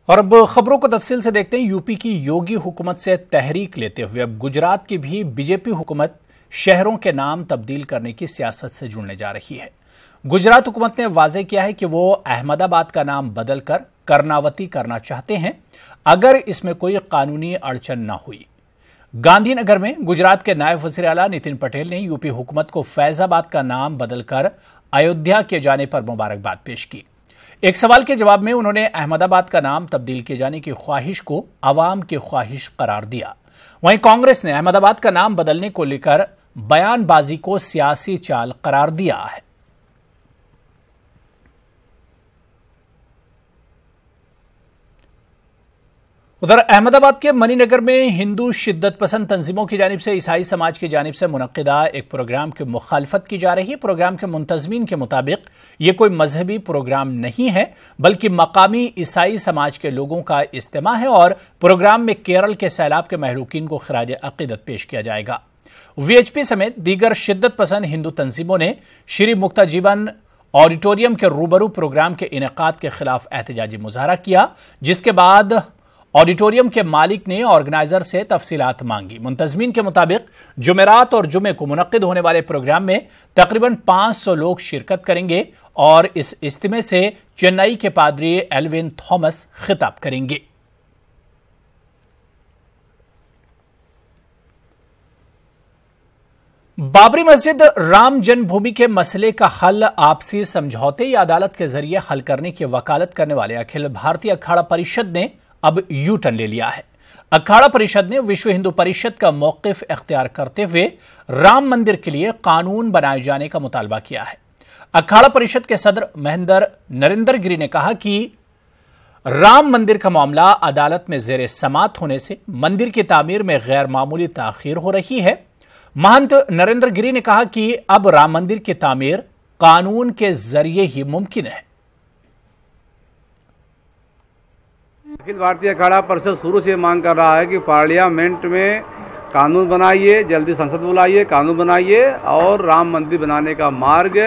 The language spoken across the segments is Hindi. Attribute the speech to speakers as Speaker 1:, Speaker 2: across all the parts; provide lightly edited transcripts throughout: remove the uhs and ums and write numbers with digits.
Speaker 1: और अब खबरों को तफसील से देखते हैं। यूपी की योगी हुकूमत से तहरीक लेते हुए अब गुजरात की भी बीजेपी हुकूमत शहरों के नाम तब्दील करने की सियासत से जुड़ने जा रही है। गुजरात हुकूमत ने वाजे किया है कि वो अहमदाबाद का नाम बदलकर कर्नावती करना चाहते हैं अगर इसमें कोई कानूनी अड़चन न हुई। गांधीनगर में गुजरात के नायब वज़ीर आला नितिन पटेल ने यूपी हुकूमत को फैजाबाद का नाम बदलकर अयोध्या किए जाने पर मुबारकबाद पेश की। एक सवाल के जवाब में उन्होंने अहमदाबाद का नाम तब्दील किए जाने की ख्वाहिश को अवाम की ख्वाहिश करार दिया। वहीं कांग्रेस ने अहमदाबाद का नाम बदलने को लेकर बयानबाजी को सियासी चाल करार दिया है। उधर अहमदाबाद के मणिनगर में हिंदू शिद्दत पसंद तंजीमों की जानिब से ईसाई समाज की जानिब से मुनक्किदा एक प्रोग्राम की मुखालफत की जा रही है। प्रोग्राम के मुंतजमीन के मुताबिक यह कोई मजहबी प्रोग्राम नहीं है बल्कि मकामी ईसाई समाज के लोगों का इज्तिमा है और प्रोग्राम में केरल के सैलाब के महरूकीन को खराज अकीदत पेश किया जाएगा। वीएचपी समेत दीगर शिद्दत पसंद हिंदू तंजीमों ने श्री मुक्ता जीवन ऑडिटोरियम के रूबरू प्रोग्राम के इनेकाद के खिलाफ एहतजाजी मुजाहरा किया, जिसके बाद ऑडिटोरियम के मालिक ने ऑर्गेनाइजर से तफसीलात मांगी। मुंतजमीन के मुताबिक जुमेरात और जुमे को मुनक्किद होने वाले प्रोग्राम में तकरीबन 500 लोग शिरकत करेंगे और इस इज्तिमे से चेन्नई के पादरी एल्विन थॉमस खिताब करेंगे। बाबरी मस्जिद राम जन्मभूमि के मसले का हल आपसी समझौते या अदालत के जरिए हल करने की वकालत करने वाले अखिल भारतीय अखाड़ा परिषद ने अब यू टर्न ले लिया है। अखाड़ा परिषद ने विश्व हिंदू परिषद का मौकिफ इख्तियार करते हुए राम मंदिर के लिए कानून बनाए जाने का मुतालबा किया है। अखाड़ा परिषद के सदर महेंद्र नरेंद्र गिरी ने कहा कि राम मंदिर का मामला अदालत में जेर समात होने से मंदिर की तामीर में गैर मामूली ताखीर हो रही है। महंत नरेंद्र गिरी ने कहा कि अब राम मंदिर की तामीर कानून के जरिए ही मुमकिन है।
Speaker 2: अखिल भारतीय अखाड़ा परिषद शुरू से मांग कर रहा है कि पार्लियामेंट में कानून बनाइए, जल्दी संसद बुलाइए, कानून बनाइए और राम मंदिर बनाने का मार्ग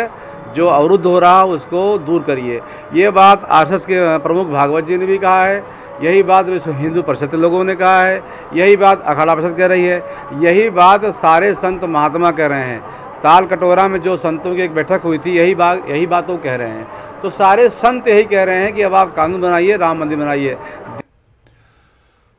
Speaker 2: जो अवरुद्ध हो रहा है उसको दूर करिए। ये बात आरएसएस के प्रमुख भागवत जी ने भी कहा है, यही बात विश्व हिंदू परिषद के लोगों ने कहा है, यही बात अखाड़ा परिषद कह रही है, यही बात सारे संत महात्मा कह रहे हैं। ताल कटोरा में जो संतों की एक बैठक हुई थी यही बात वो कह रहे हैं। तो सारे संत यही कह रहे हैं कि अब आप कानून बनाइए, राम मंदिर बनाइए।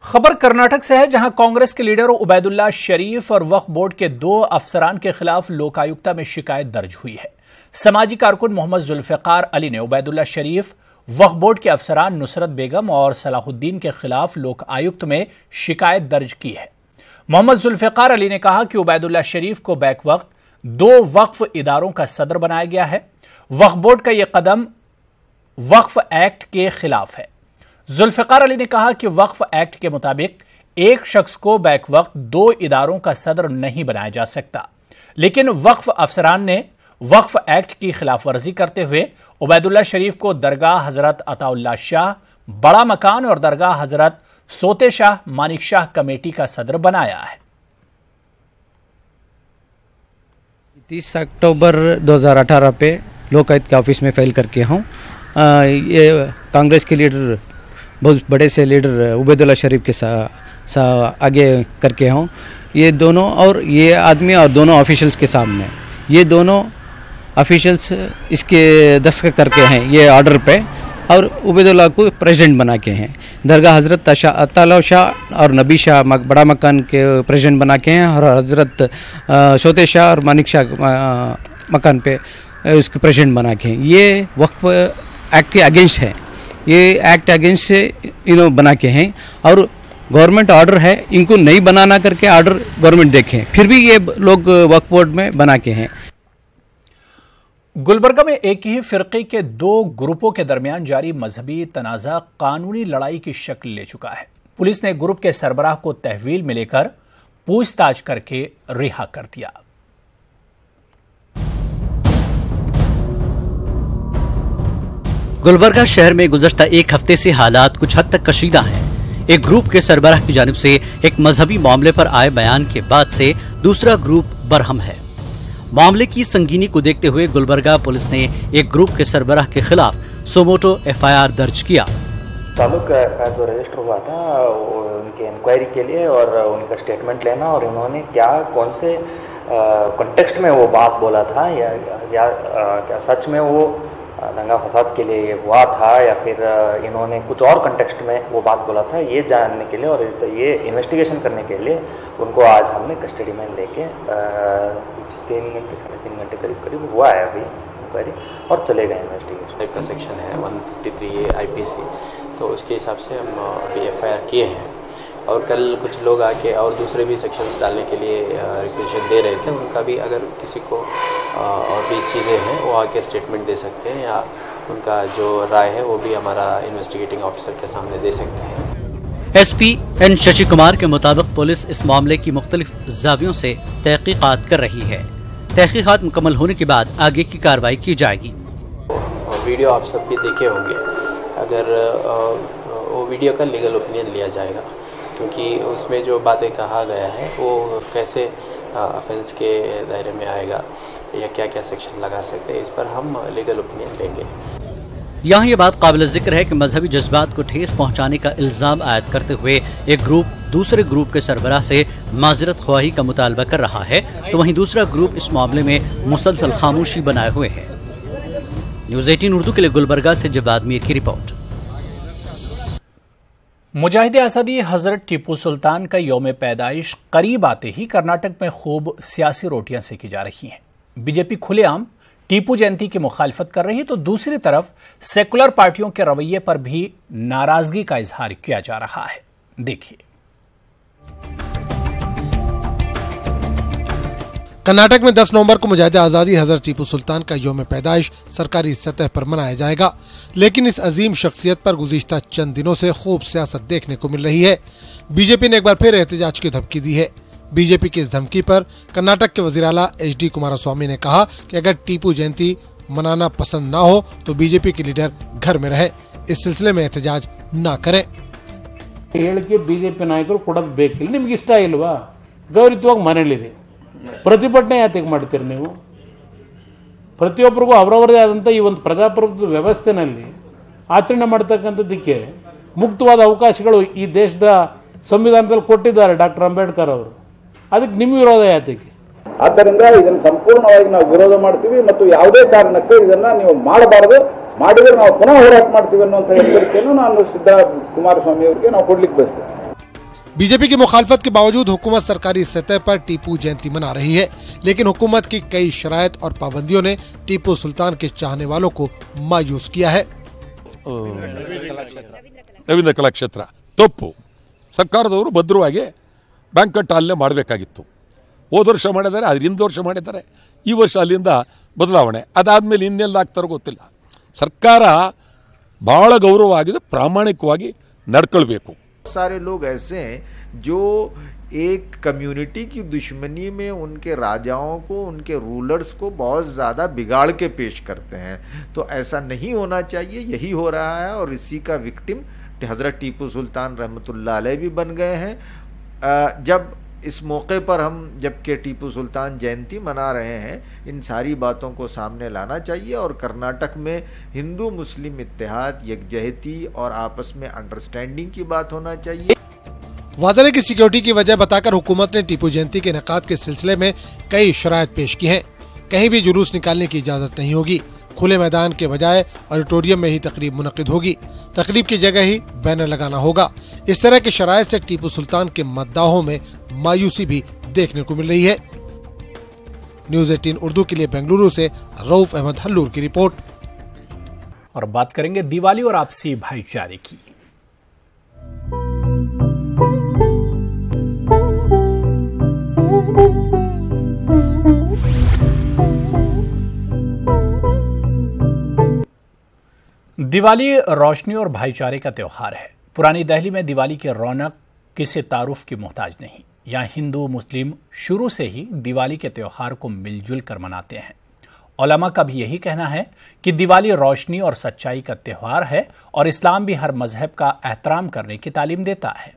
Speaker 1: खबर कर्नाटक से है, जहां कांग्रेस के लीडर उबैदुल्ला शरीफ और वक्फ बोर्ड के 2 अफसरान के खिलाफ लोकायुक्ता में शिकायत दर्ज हुई है। समाजी कारकुन मोहम्मद जुल्फिकार अली ने उबैदुल्ला शरीफ, वक्फ बोर्ड के अफसरान नुसरत बेगम और सलाहुद्दीन के खिलाफ लोक आयुक्त में शिकायत दर्ज की है। मोहम्मद जुल्फिकार अली ने कहा कि उबैदुल्ला शरीफ को बैक वक्त 2 वक्फ इदारों का सदर बनाया गया है। वक्फ बोर्ड का यह कदम वक्फ एक्ट के खिलाफ है। जुल्फिकार अली ने कहा कि वक्फ एक्ट के मुताबिक एक शख्स को बैक वक्त 2 इदारों का सदर नहीं बनाया जा सकता, लेकिन वक्फ अफसरान ने वक्फ एक्ट की खिलाफ वर्जी करते हुए उबैदुल्ला शरीफ को दरगाह हजरत अताउल्लाह शाह बड़ा मकान और दरगाह हजरत सोते शाह मानिक शाह कमेटी का सदर बनाया है।
Speaker 3: 30 अक्टूबर 2018 पे लोकायुक्त के ऑफिस में फाइल करके हूँ। ये कांग्रेस के लीडर, बहुत बड़े से लीडर उबैदुल्ला शरीफ के आगे करके हूँ। ये दोनों और ये आदमी और दोनों ऑफिशियल्स के सामने, ये दोनों ऑफिशियल्स इसके दस्तखत करके हैं ये ऑर्डर पे, और उबैदुल्ला को प्रेसिडेंट बना के हैं। दरगाह हजरत अताउल्लाह शाह और नबी शाह बड़ा मकान के प्रेसिडेंट बना के हैं, और हजरत सोते शाह और मानिक शाह मकान पे उसके प्रेसिडेंट बना के हैं। ये वक्फ एक्ट के अगेंस्ट है, ये एक्ट अगेंस्ट से बना के हैं, और गवर्नमेंट ऑर्डर है, इनको नहीं बनाना करके ऑर्डर गवर्नमेंट देखें, फिर भी ये लोग वक्फ बोर्ड में बना के हैं।
Speaker 1: गुलबर्गा में एक ही फिरके के 2 ग्रुपों के दरमियान जारी मजहबी तनाजा कानूनी लड़ाई की शक्ल ले चुका है। पुलिस ने ग्रुप के सरबराह को तहवील में लेकर पूछताछ करके रिहा कर दिया।
Speaker 4: गुलबर्गा शहर में गुज़श्ता 1 हफ्ते से हालात कुछ हद तक कशीदा हैं। एक ग्रुप के सरबराह की जानिब से एक मजहबी मामले पर आए बयान के बाद से दूसरा ग्रुप बरहम है। मामले की संगीनी को देखते हुए गुलबर्गा पुलिस ने एक ग्रुप के सरबराह के खिलाफ सुमोटो एफआईआर दर्ज किया।
Speaker 5: ताल्लुक का जो रजिस्टर हुआ था उनके इंक्वायरी के लिए और उनका स्टेटमेंट लेना और इन्होंने कौन से कॉन्टेक्स्ट में वो बात बोला था या क्या सच में वो दंगा फसाद के लिए हुआ था या फिर इन्होंने कुछ और कॉन्टेक्स्ट में वो बात बोला था, ये जानने के लिए और ये इन्वेस्टिगेशन करने के लिए उनको आज हमने कस्टडी में लेके 3 घंटे 3.5 घंटे करीब हुआ है अभी इंक्वायरी और चले गए इन्वेस्टिगेशन।
Speaker 6: टाइप का सेक्शन है 153A IPC, तो उसके हिसाब से हम अभी FIR किए हैं और कल कुछ लोग आके और दूसरे भी सेक्शंस डालने के लिए रिक्वेशन दे रहे थे। उनका भी अगर किसी को और भी चीज़ें हैं वो आके स्टेटमेंट दे सकते हैं या उनका जो राय है वो भी हमारा इन्वेस्टिगेटिंग ऑफिसर के सामने दे सकते हैं।
Speaker 4: SP N शशि कुमार के मुताबिक पुलिस इस मामले की मुख्तलिफ जावियों से तहकीकात कर रही है। तहकीकात मुकम्मल होने के बाद आगे की कार्रवाई की जाएगी।
Speaker 6: वीडियो आप सब भी देखे होंगे, अगर वो वीडियो का लीगल ओपिनियन लिया जाएगा क्योंकि उसमें जो बातें कहा गया है वो कैसे ऑफेंस के दायरे में आएगा या क्या क्या सेक्शन लगा सकते हैं, इस पर हम लीगल ओपिनियन देंगे।
Speaker 4: यहाँ ये बात काबिल जिक्र है कि मजहबी जज्बात को ठेस पहुँचाने का इल्जाम आयद करते हुए एक ग्रुप दूसरे ग्रुप के सरबराह से माजरत ख्वाही का मुतालबा कर रहा है, तो वहीं दूसरा ग्रुप इस मामले में मुसलसल खामोशी बनाए हुए है। न्यूज़ 18 उर्दू के लिए गुलबर्गा से जवाद मीर की रिपोर्ट।
Speaker 1: मुजाहिद आज़ादी हजरत टीपू सुल्तान का यौम पैदाइश करीब आते ही कर्नाटक में खूब सियासी रोटियां सेकी जा रही हैं। बीजेपी खुलेआम टीपू जयंती की मुखालफत कर रही है, तो दूसरी तरफ सेकुलर पार्टियों के रवैये पर भी नाराजगी का इजहार किया जा रहा है। देखिए।
Speaker 7: कर्नाटक में 10 नवंबर को मुजाहिद आज़ादी हजरत टीपू सुल्तान का यौम पैदाइश सरकारी सतह पर मनाया जाएगा, लेकिन इस अजीम शख्सियत पर गुज़िश्ता चंद दिनों से खूब सियासत देखने को मिल रही है। बीजेपी ने एक बार फिर एहतजाज की धमकी दी है। बीजेपी की इस धमकी पर कर्नाटक के वज़ीर आला HD कुमारस्वामी ने कहा कि अगर टीपू जयंती मनाना पसंद ना हो तो बीजेपी के लीडर घर में रहे, इस सिलसिले में एहतजाज न करें।
Speaker 8: ಹೇಳಿಕೆ ಬಿಜೆಪಿ ನಾಯಕರು ಕೊಡೋದು ಬೇಕಿಲ್ಲ, ನಿಮ್ಗೆ ಇಷ್ಟ ಇಲ್ವಾ ಗೌರವವಾಗಿ ಮನೆಯಲ್ಲಿದೆ, ಪ್ರತಿಭಟನೆ ಯಾತಕ್ಕೆ ಮಾಡ್ತೀರಿ ನೀವು? ಪ್ರತಿಯೊಬ್ಬರಿಗೂ ಅವರವರದೇ ಆದಂಥ ಈ ಒಂದು ಪ್ರಜಾಪ್ರಭುತ್ವ ವ್ಯವಸ್ಥೆನಲ್ಲಿ ಆಚರಣೆ ಮಾಡ್ತಕ್ಕಂಥದ್ದಕ್ಕೆ ಮುಕ್ತವಾದ ಅವಕಾಶಗಳು ಈ ದೇಶದ ಸಂವಿಧಾನದಲ್ಲಿ ಕೊಟ್ಟಿದ್ದಾರೆ ಡಾಕ್ಟರ್ ಅಂಬೇಡ್ಕರ್ ಅವರು, ಅದಕ್ಕೆ ನಿಮ್ಮ ವಿರೋಧ ಯಾತಕ್ಕೆ?
Speaker 9: ಆದ್ದರಿಂದ ಇದನ್ನು ಸಂಪೂರ್ಣವಾಗಿ ನಾವು ವಿರೋಧ ಮಾಡ್ತೀವಿ ಮತ್ತು ಯಾವುದೇ ಕಾರಣಕ್ಕೂ ಇದನ್ನ ನೀವು ಮಾಡಬಾರದು, ಮಾಡಿದರೆ ನಾವು ಪುನಃ ಹೋರಾಟ ಮಾಡ್ತೀವಿ ಅನ್ನುವಂಥ ಎಚ್ಚರಿಕೆಯನ್ನು ನಾನು ಕುಮಾರಸ್ವಾಮಿ ಅವರಿಗೆ ನಾವು ಕೊಡ್ಲಿಕ್ಕೆ ಬಯಸ್ತೇವೆ।
Speaker 7: बीजेपी की मुखालफत के बावजूद हुकूमत सरकारी सतह पर टीपू जयंती मना रही है, लेकिन हुकूमत की कई शराइत और पाबंदियों ने टीपू सुल्तान के चाहने वालों को मायूस किया है।
Speaker 10: ರವೀಂದ್ರ ಕಲಾಕ್ಷೇತ್ರ ತಪ್ಪು, ಸರ್ಕಾರದವರು ಭದ್ರವಾಗಿ ಬ್ಯಾಂಕ್ವೆಟ್ ಹಾಲ್ನೇ ಮಾಡಬೇಕಾಗಿತ್ತು। ಹೋದ ವರ್ಷ ಮಾಡಿದ್ದಾರೆ, ಅದ್ರ ಹಿಂದೆ ವರ್ಷ ಮಾಡಿದ್ದಾರೆ, ಈ ವರ್ಷ ಅಲ್ಲಿಂದ ಬದಲಾವಣೆ, ಅದಾದಮೇಲೆ ಇನ್ನೆಲ್ಲ ಆಗ್ತಾರೋ ಗೊತ್ತಿಲ್ಲ। ಸರ್ಕಾರ ಬಹಳ ಗೌರವವಾಗಿದೆ, ಪ್ರಾಮಾಣಿಕವಾಗಿ ನಡ್ಕೊಳ್ಬೇಕು।
Speaker 11: सारे लोग ऐसे हैं जो एक कम्युनिटी की दुश्मनी में उनके राजाओं को, उनके रूलर्स को बहुत ज़्यादा बिगाड़ के पेश करते हैं, तो ऐसा नहीं होना चाहिए। यही हो रहा है और इसी का विक्टिम हज़रत टीपू सुल्तान रहमतुल्लाह अलैह भी बन गए हैं। जब इस मौके पर हम जबकि टीपू सुल्तान जयंती मना रहे हैं, इन सारी बातों को सामने लाना चाहिए और कर्नाटक में हिंदू मुस्लिम इत्तेहाद, यकजहती और आपस में अंडरस्टैंडिंग की बात होना चाहिए।
Speaker 7: वादे की सिक्योरिटी की वजह बताकर हुकूमत ने टीपू जयंती के इनेकाद के सिलसिले में कई शराइत पेश की हैं। कहीं भी जुलूस निकालने की इजाजत नहीं होगी, खुले मैदान के बजाय ऑडिटोरियम में ही तकरीब मुनक्किद होगी, तकरीब की जगह ही बैनर लगाना होगा। इस तरह की शराइत से टीपू सुल्तान के मद्दाहों में मायूसी भी देखने को मिल रही है। न्यूज़ 18 उर्दू के लिए बेंगलुरु से रऊफ अहमद हल्लूर की रिपोर्ट।
Speaker 1: और बात करेंगे दिवाली और आपसी भाईचारे की। दिवाली रोशनी और भाईचारे का त्योहार है। पुरानी दिल्ली में दिवाली की रौनक किसी तारुफ की मोहताज नहीं। यहाँ हिंदू मुस्लिम शुरू से ही दिवाली के त्योहार को मिलजुल कर मनाते हैं। उलमा का भी यही कहना है कि दिवाली रोशनी और सच्चाई का त्योहार है और इस्लाम भी हर मजहब का एहतराम करने की तालीम देता है।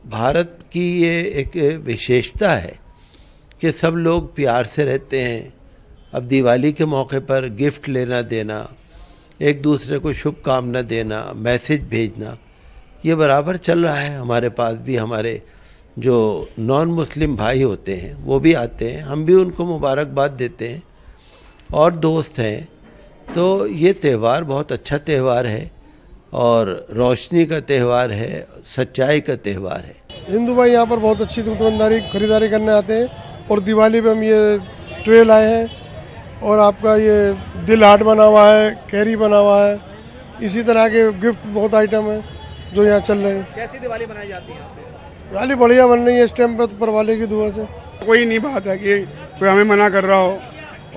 Speaker 12: भारत की ये एक विशेषता है कि सब लोग प्यार से रहते हैं, अब दिवाली के मौके पर गिफ्ट लेना देना, एक दूसरे को शुभकामना देना, मैसेज भेजना, ये बराबर चल रहा है। हमारे पास भी हमारे जो नॉन मुस्लिम भाई होते हैं वो भी आते हैं, हम भी उनको मुबारकबाद देते हैं और दोस्त हैं। तो ये त्यौहार बहुत अच्छा त्यौहार है और रोशनी का त्यौहार है, सच्चाई का त्यौहार है।
Speaker 13: हिंदू भाई यहाँ पर बहुत अच्छी दुकानदारी खरीदारी करने आते हैं और दिवाली पे हम ये ट्रे लाए हैं और आपका ये दिल हार्ट बना हुआ है, कैरी बना हुआ है, इसी तरह के गिफ्ट बहुत आइटम है जो यहाँ चल रहे हैं।
Speaker 14: कैसी दिवाली बनाई जाती है?
Speaker 13: दिवाली बढ़िया बन रही है इस टाइम पर, ऊपर वाले की दुआ से।
Speaker 15: कोई नहीं बात है कि कोई हमें मना कर रहा हो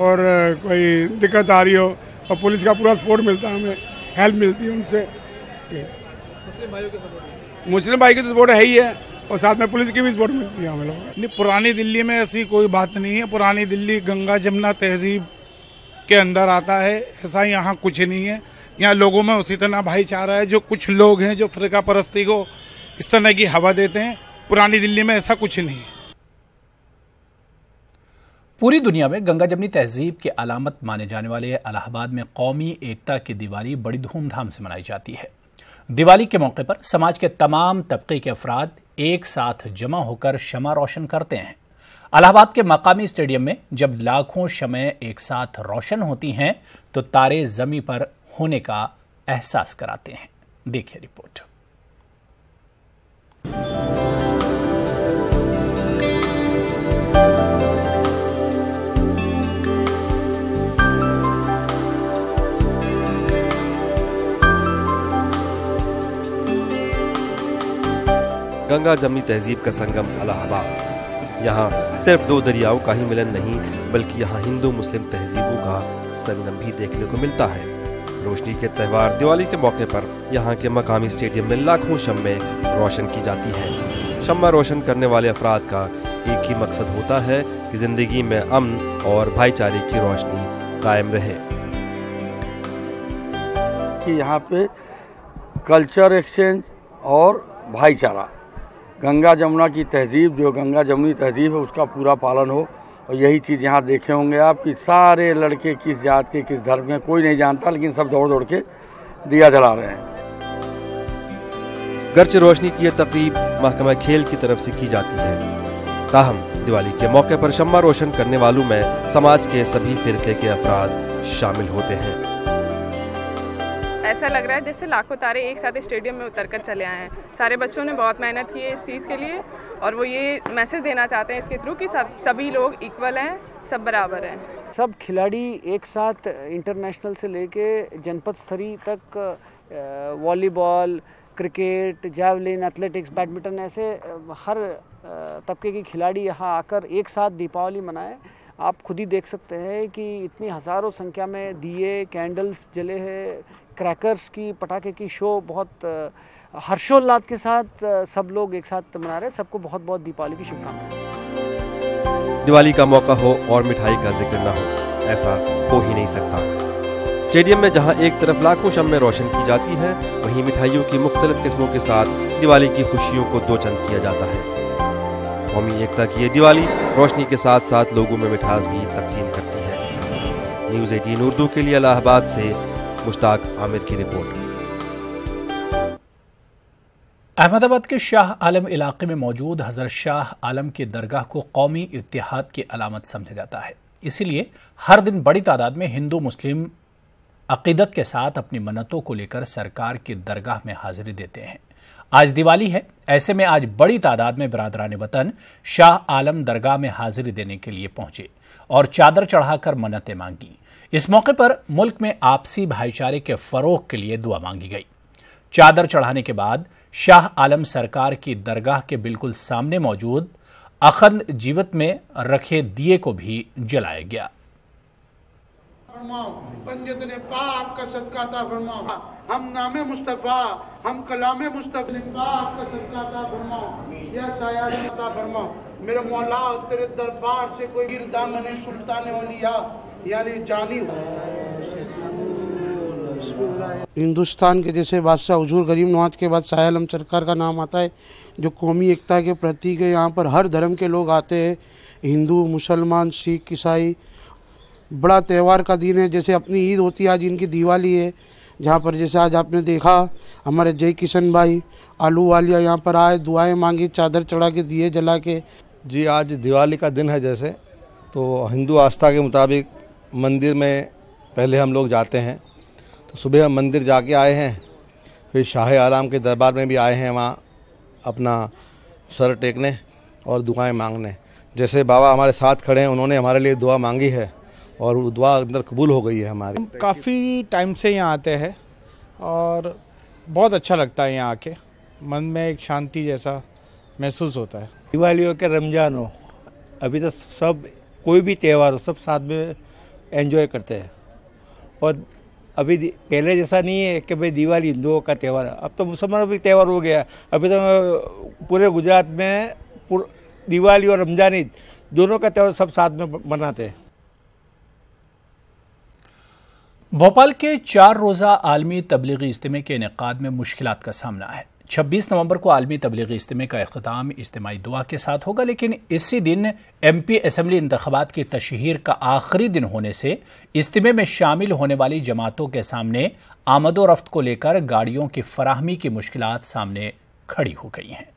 Speaker 15: और कोई दिक्कत आ रही हो, और पुलिस का पूरा सपोर्ट मिलता है, हमें हेल्प मिलती है उनसे। मुस्लिम भाई की तो सपोर्ट है ही है और साथ में पुलिस की भी सपोर्ट मिलती है हमें लोगों को।
Speaker 16: नहीं, पुरानी दिल्ली में ऐसी कोई बात नहीं है। पुरानी दिल्ली गंगा जमुना तहजीब के अंदर आता है, ऐसा यहाँ कुछ नहीं है। यहाँ लोगों में उसी तरह भाईचारा है। जो कुछ लोग हैं जो फिरका परस्ती को इस तरह की हवा देते हैं, पुरानी दिल्ली में ऐसा कुछ नहीं है।
Speaker 1: पूरी दुनिया में गंगा जमुनी तहजीब की अलामत माने जाने वाले इलाहाबाद में कौमी एकता की दिवाली बड़ी धूमधाम से मनाई जाती है। दिवाली के मौके पर समाज के तमाम तबके के अफराद एक साथ जमा होकर शमा रोशन करते हैं। इलाहाबाद के मकामी स्टेडियम में जब लाखों शमें एक साथ रोशन होती हैं तो तारे जमी पर होने का एहसास कराते हैं। देखिए रिपोर्ट।
Speaker 17: गंगा जमुनी तहजीब का संगम इलाहाबाद। यहाँ सिर्फ दो दरियाओं का ही मिलन नहीं बल्कि यहाँ हिंदू मुस्लिम तहजीबों का संगम भी देखने को मिलता है। रोशनी के त्यौहार दिवाली के मौके पर यहाँ के मकामी स्टेडियम में लाखों शम्में रोशन की जाती हैं। शम्मा रोशन करने वाले अफराद का एक ही मकसद होता है कि जिंदगी में अमन और भाईचारे की रोशनी कायम रहे।
Speaker 18: कि यहाँ पे कल्चर एक्सचेंज और भाईचारा, गंगा जमुना की तहजीब, जो गंगा जमुनी तहजीब है उसका पूरा पालन हो। और यही चीज़ यहाँ देखे होंगे आप कि सारे लड़के किस जात के किस धर्म के कोई नहीं जानता, लेकिन सब दौड़ दौड़ के दिया जला रहे हैं।
Speaker 17: गर्च रोशनी की यह तकरीब महकमा खेल की तरफ से की जाती है, ताहम दिवाली के मौके पर शम्मा रोशन करने वालों में समाज के सभी फिरके के अफराद शामिल होते हैं।
Speaker 19: ऐसा लग रहा है जैसे लाखों तारे एक साथ स्टेडियम में उतरकर चले आए हैं। सारे बच्चों ने बहुत मेहनत की है इस चीज़ के लिए और वो ये मैसेज देना चाहते हैं इसके थ्रू कि सभी लोग इक्वल हैं, सब बराबर हैं।
Speaker 14: सब खिलाड़ी एक साथ इंटरनेशनल से लेके जनपद स्तरीय तक volleyball, cricket, javelin, athletics, badminton, ऐसे हर तबके के खिलाड़ी यहाँ आकर एक साथ दीपावली मनाएं। आप खुद ही देख सकते हैं कि इतनी हज़ारों संख्या में दिए, कैंडल्स जले हैं, क्रैकर्स की, पटाखे की शो बहुत हर्षोल्लास के साथ सब लोग एक साथ मना रहे हैं। सबको बहुत बहुत दीपावली की शुभकामनाएं।
Speaker 17: दिवाली का मौका हो और मिठाई का जिक्र न हो, ऐसा हो ही नहीं सकता। स्टेडियम में जहां एक तरफ लाखों शम्में रोशन की जाती हैं, वहीं मिठाइयों की मुख्तलिफ किस्मों के साथ दिवाली की खुशियों को दो चंद किया जाता है। कौमी एकता की ये दिवाली रोशनी के साथ साथ लोगों में मिठास भी तकसीम करती है। न्यूज़ 18 उर्दू के लिए इलाहाबाद से मुश्ताक आमिर की रिपोर्ट।
Speaker 1: अहमदाबाद के शाह आलम इलाके में मौजूद हजरत शाह आलम की दरगाह को कौमी इत्तेहाद की अलामत समझा जाता है। इसीलिए हर दिन बड़ी तादाद में हिंदू मुस्लिम अकीदत के साथ अपनी मन्नतों को लेकर सरकार की दरगाह में हाजिरी देते हैं। आज दिवाली है, ऐसे में आज बड़ी तादाद में बिरादरान वतन शाह आलम दरगाह में हाजिरी देने के लिए पहुंचे और चादर चढ़ाकर मन्नतें मांगी। इस मौके पर मुल्क में आपसी भाईचारे के फरोग के लिए दुआ मांगी गई। चादर चढ़ाने के बाद शाह आलम सरकार की दरगाह के बिल्कुल सामने मौजूद अखंड जीवत में रखे दिए को भी जलाया गया।
Speaker 20: पंजतने पाक का सदका अता फरमाओ, हम नामे मुस्तफा, हम कलामे मुस्तफा पाक का सदका अता फरमाओ, या सायार अता फरमाओ। मेरे मौला तेरे दरबार से कोई दामन सुल्तान औलिया यानी जानी हो।
Speaker 21: हिंदुस्तान के जैसे बादशाह हुजूर गरीब नवाज के बाद शाह आलम सरकार का नाम आता है, जो कौमी एकता के प्रतीक है। यहाँ पर हर धर्म के लोग आते हैं, हिंदू, मुसलमान, सिख, ईसाई, बड़ा त्यौहार का दिन है। जैसे अपनी ईद होती है, आज इनकी दिवाली है, जहाँ पर जैसे आज आपने देखा हमारे जय किशन भाई आलू वालिया यहाँ पर आए, दुआएं मांगी, चादर चढ़ा के, दिए जला के।
Speaker 2: जी आज दिवाली का दिन है, जैसे तो हिंदू आस्था के मुताबिक मंदिर में पहले हम लोग जाते हैं। तो सुबह हम मंदिर जाके आए हैं, फिर शाह आलम के दरबार में भी आए हैं, वहाँ अपना सर टेकने और दुआएं मांगने। जैसे बाबा हमारे साथ खड़े हैं, उन्होंने हमारे लिए दुआ मांगी है और वो दुआ अंदर कबूल हो गई है हमारी।
Speaker 22: काफ़ी टाइम से यहाँ आते हैं और बहुत अच्छा लगता है यहाँ आके, मन में एक शांति जैसा महसूस होता है।
Speaker 23: दिवाली हो के रमज़ान हो, अभी तो सब कोई भी त्यौहार हो सब साथ में एंजॉय करते हैं। और अभी पहले जैसा नहीं है कि भाई दिवाली हिंदुओं का त्यौहार है, अब तो मुसलमानों का त्यौहार हो गया। अभी तो पूरे गुजरात में दिवाली और रमज़ान ईद दोनों का त्यौहार सब साथ में मनाते हैं।
Speaker 1: भोपाल के 4 रोज़ा आलमी तबलीगी इज्तिमा के इनेकाद में मुश्किलात का सामना है। 26 नवंबर को आलमी तबलीगी इज्तिमा का इख्तिताम इज्तिमाई दुआ के साथ होगा, लेकिन इसी दिन MP असेंबली इंतखाबात की तशहीर का आखिरी दिन होने से इज्तिमा में शामिल होने वाली जमातों के सामने आमदोरफ्त को लेकर गाड़ियों की फराहमी की मुश्किलात सामने खड़ी हो गई हैं।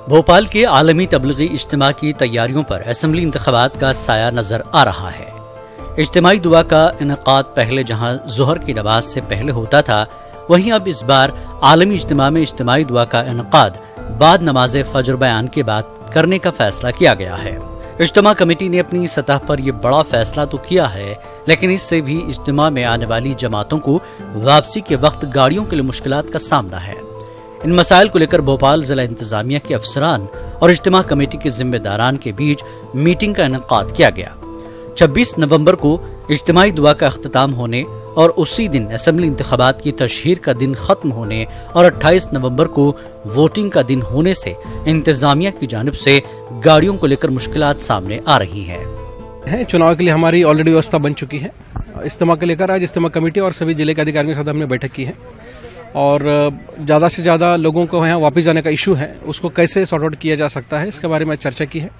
Speaker 4: भोपाल के आलमी तबलीगी इज्तिमा की तैयारियों पर असेंबली इंतखाबात का साया नजर आ रहा है। इज्तिमाई दुआ का इनेकाद पहले जहां ज़ोहर की नमाज से पहले होता था, वहीं अब इस बार आलमी इज्तिमा में इज्तिमाई दुआ का इनेकाद बाद नमाज फजर बयान के बाद करने का फैसला किया गया है। इज्तिमा कमेटी ने अपनी सतह पर यह बड़ा फैसला तो किया है, लेकिन इससे भी इज्तिमा में आने वाली जमातों को वापसी के वक्त गाड़ियों के लिए मुश्किलात का सामना है। इन मसाइल को लेकर भोपाल जिला इंतजामिया के अफसरान और इज्तिमा कमेटी के जिम्मेदारान के बीच मीटिंग का इनेकाद किया गया। 26 नवंबर को इज्तिमाई दुआ का अख्तिताम होने और उसी दिन असेंबली इंतखाबात की तशहीर का दिन खत्म होने और 28 नवंबर को वोटिंग का दिन होने से इंतजामिया की जानिब से गाड़ियों को लेकर मुश्किलात सामने आ रही है।
Speaker 24: चुनाव के लिए हमारी ऑलरेडी व्यवस्था बन चुकी है। इज्तिमा को लेकर आज इज्तिमा कमेटी और सभी जिले के अधिकारियों के साथ हमने बैठक की है और ज़्यादा से ज़्यादा लोगों को यहाँ वापस जाने का इशू है, उसको कैसे सॉर्ट आउट किया जा सकता है, इसके बारे में चर्चा की है।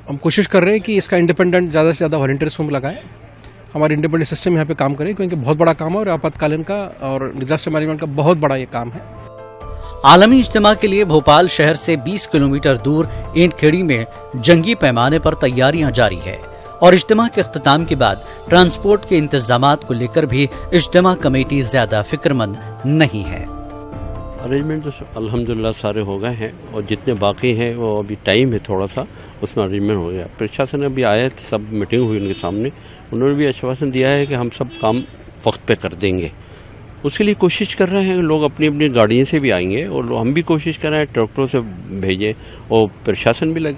Speaker 24: हम कोशिश कर रहे हैं कि इसका इंडिपेंडेंट ज़्यादा से ज़्यादा वॉलंटियर्स को लगाएं, हमारे इंडिपेंडेंट सिस्टम यहाँ पे काम करे, क्योंकि बहुत बड़ा काम है और आपातकालीन का और डिजास्टर मैनेजमेंट का बहुत बड़ा ये काम है।
Speaker 4: आलमी इज्तिमा के लिए भोपाल शहर से 20 किलोमीटर दूर ईंटखेड़ी में जंगी पैमाने पर तैयारियां जारी है और इज्तिमा के इख्तिताम के बाद ट्रांसपोर्ट के इंतजामात को लेकर भी इज्तिमा कमेटी ज्यादा फिक्रमंद नहीं है।
Speaker 25: अरेंजमेंट तो अल्हम्दुलिल्लाह सारे हो गए हैं और जितने बाकी हैं वो अभी टाइम है थोड़ा सा, उसमें अरेंजमेंट हो गया। प्रशासन अभी आए थे, सब मीटिंग हुई उनके सामने, उन्होंने भी आश्वासन दिया है कि हम सब काम वक्त पे कर देंगे। उसके लिए कोशिश कर रहे हैं, लोग अपनी अपनी गाड़ियों से भी आएंगे और हम भी कोशिश कर रहे हैं ट्रैक्टरों से भेजें और प्रशासन भी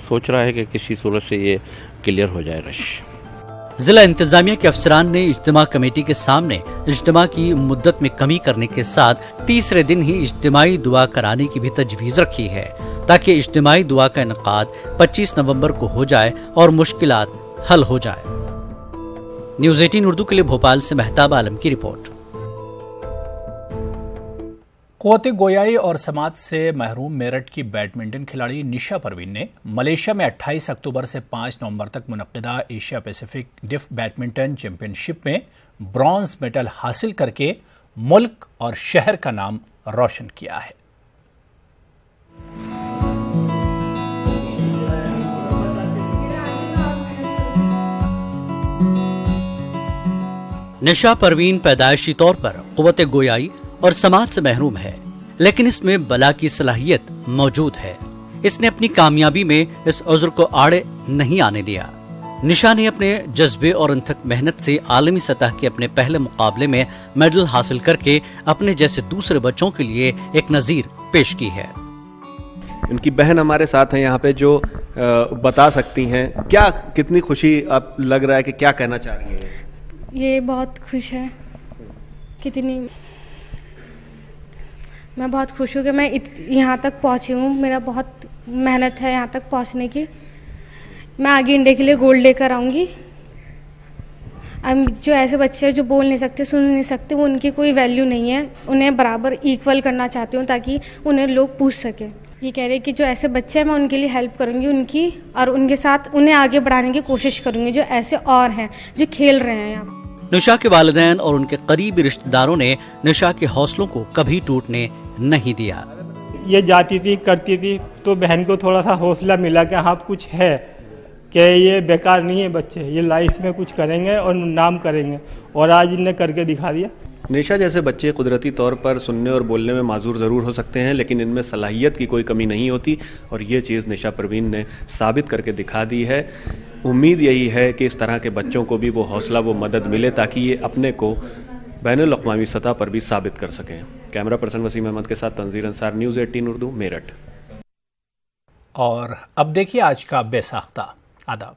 Speaker 25: सोच रहा है कि किसी सूरत से ये क्लियर हो जाए रश।
Speaker 4: जिला इंतजामिया के अफसरान ने इज्तिमा कमेटी के सामने इज्तिमा की मुद्दत में कमी करने के साथ तीसरे दिन ही इज्तिमाई दुआ कराने की भी तजवीज रखी है, ताकि इज्तिमाई दुआ का इनेकाद 25 नवंबर को हो जाए और मुश्किलात हल हो जाए। न्यूज़ 18 उर्दू के लिए भोपाल से मेहताब आलम की रिपोर्ट।
Speaker 1: क़ुव्वत गोयाई और समात से महरूम मेरठ की बैडमिंटन खिलाड़ी निशा परवीन ने मलेशिया में 28 अक्टूबर से 5 नवंबर तक मुनक़िदा एशिया पैसिफिक डिफ बैडमिंटन चैंपियनशिप में ब्रॉन्ज मेडल हासिल करके मुल्क और शहर का नाम रोशन किया है।
Speaker 4: निशा परवीन पैदाइशी तौर पर क़ुव्वत गोयाई और समाज से महरूम है, लेकिन इसमें बला की सलाहियत मौजूद है। इसने अपनी कामयाबी में इस उज़्र को आड़े नहीं आने दिया। निशा ने अपने जज्बे और अनथक मेहनत से आलमी सतह के अपने पहले मुकाबले में मेडल हासिल करके अपने जैसे दूसरे बच्चों के लिए एक नजीर पेश की है।
Speaker 26: उनकी बहन हमारे साथ हैं यहाँ पे जो बता सकती हैं क्या कितनी खुशी आप लग रहा है कि क्या कहना चाह रही हैं?
Speaker 27: ये बहुत खुश है, कितनी मैं बहुत खुश हूँ कि मैं यहाँ तक पहुँची हूँ। मेरा बहुत मेहनत है यहाँ तक पहुँचने की। मैं आगे इंडिया के लिए गोल्ड लेकर आऊँगी। अब जो ऐसे बच्चे हैं जो बोल नहीं सकते, सुन नहीं सकते, वो उनकी कोई वैल्यू नहीं है। उन्हें बराबर इक्वल करना चाहती हूँ ताकि उन्हें लोग पूछ सकें। ये कह रहे हैं कि जो ऐसे बच्चे हैं मैं उनके लिए हेल्प करूँगी उनकी, और उनके साथ उन्हें आगे बढ़ाने की कोशिश करूँगी जो ऐसे और हैं जो खेल रहे हैं यहाँ।
Speaker 4: निशा के वालिदैन और उनके करीबी रिश्तेदारों ने निशा के हौसलों को कभी टूटने नहीं दिया।
Speaker 3: ये जाती थी, करती थी, तो बहन को थोड़ा सा हौसला मिला कि हाँ कुछ है, कि ये बेकार नहीं है बच्चे, ये लाइफ में कुछ करेंगे और नाम करेंगे, और आज इन्हें करके दिखा दिया।
Speaker 26: निशा जैसे बच्चे कुदरती तौर पर सुनने और बोलने में माजूर ज़रूर हो सकते हैं, लेकिन इनमें सलाहियत की कोई कमी नहीं होती, और ये चीज़ निशा परवीन ने साबित करके दिखा दी है। उम्मीद यही है कि इस तरह के बच्चों को भी वो हौसला, वो मदद मिले ताकि ये अपने को बैनुल अक़वामी सतह पर भी साबित कर सकें। कैमरा पर्सन वसीम अहमद के साथ तंजीर अंसार, न्यूज़ 18 उर्दू, मेरठ।
Speaker 1: और अब देखिए आज का बेसाख्ता। आदाब।